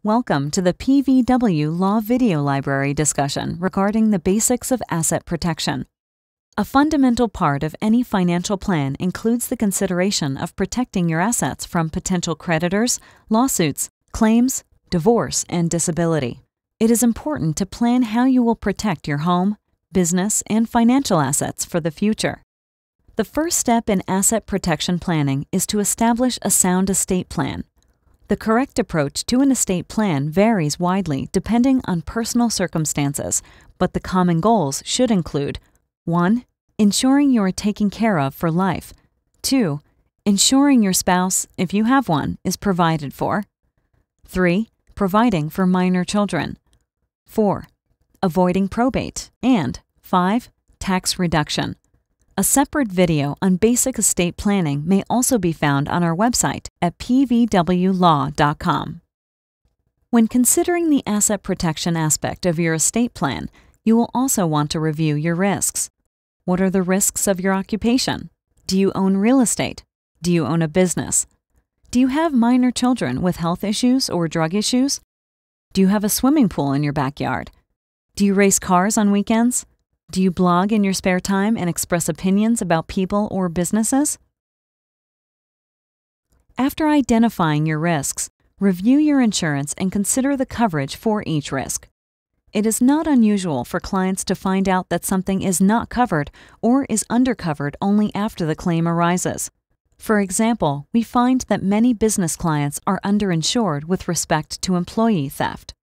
Welcome to the PVW Law Video Library discussion regarding the basics of asset protection. A fundamental part of any financial plan includes the consideration of protecting your assets from potential creditors, lawsuits, claims, divorce, and disability. It is important to plan how you will protect your home, business, and financial assets for the future. The first step in asset protection planning is to establish a sound estate plan. The correct approach to an estate plan varies widely depending on personal circumstances, but the common goals should include 1. Ensuring you are taken care of for life. 2. Ensuring your spouse, if you have one, is provided for. 3. Providing for minor children. 4. Avoiding probate. And 5. Tax reduction. A separate video on basic estate planning may also be found on our website at pvwlaw.com. When considering the asset protection aspect of your estate plan, you will also want to review your risks. What are the risks of your occupation? Do you own real estate? Do you own a business? Do you have minor children with health issues or drug issues? Do you have a swimming pool in your backyard? Do you race cars on weekends? Do you blog in your spare time and express opinions about people or businesses? After identifying your risks, review your insurance and consider the coverage for each risk. It is not unusual for clients to find out that something is not covered or is undercovered only after the claim arises. For example, we find that many business clients are underinsured with respect to employee theft.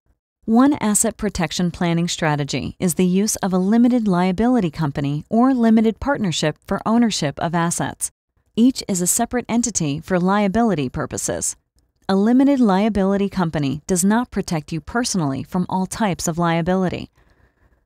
One asset protection planning strategy is the use of a limited liability company or limited partnership for ownership of assets. Each is a separate entity for liability purposes. A limited liability company does not protect you personally from all types of liability.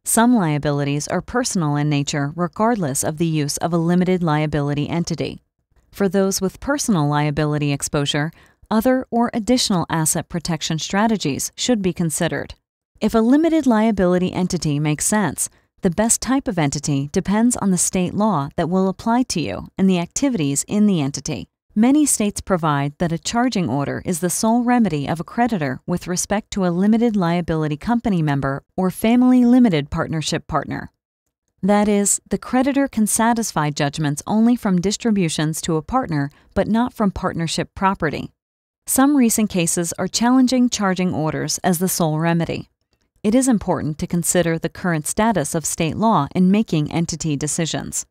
Some liabilities are personal in nature regardless of the use of a limited liability entity. For those with personal liability exposure, other or additional asset protection strategies should be considered. If a limited liability entity makes sense, the best type of entity depends on the state law that will apply to you and the activities in the entity. Many states provide that a charging order is the sole remedy of a creditor with respect to a limited liability company member or family limited partnership partner. That is, the creditor can satisfy judgments only from distributions to a partner, but not from partnership property. Some recent cases are challenging charging orders as the sole remedy. It is important to consider the current status of state law in making entity decisions.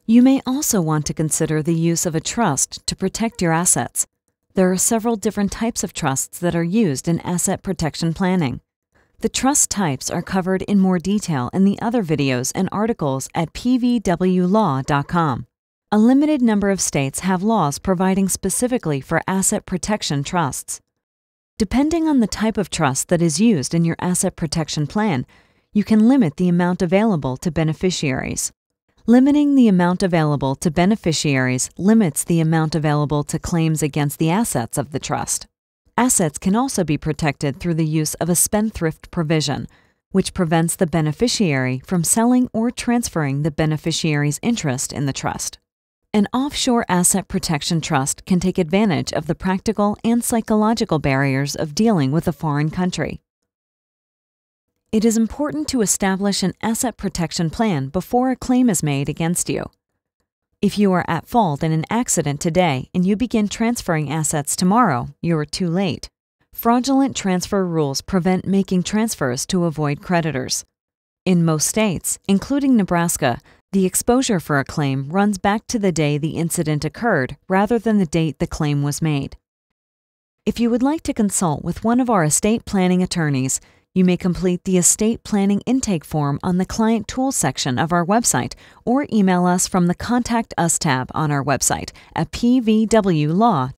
You may also want to consider the use of a trust to protect your assets. There are several different types of trusts that are used in asset protection planning. The trust types are covered in more detail in the other videos and articles at pvwlaw.com. A limited number of states have laws providing specifically for asset protection trusts. Depending on the type of trust that is used in your asset protection plan, you can limit the amount available to beneficiaries. Limiting the amount available to beneficiaries limits the amount available to claims against the assets of the trust. Assets can also be protected through the use of a spendthrift provision, which prevents the beneficiary from selling or transferring the beneficiary's interest in the trust. An offshore asset protection trust can take advantage of the practical and psychological barriers of dealing with a foreign country. It is important to establish an asset protection plan before a claim is made against you. If you are at fault in an accident today and you begin transferring assets tomorrow, you are too late. Fraudulent transfer rules prevent making transfers to avoid creditors. In most states, including Nebraska, the exposure for a claim runs back to the day the incident occurred rather than the date the claim was made. If you would like to consult with one of our estate planning attorneys, you may complete the estate planning intake form on the Client Tools section of our website or email us from the Contact Us tab on our website at pvwlaw.com.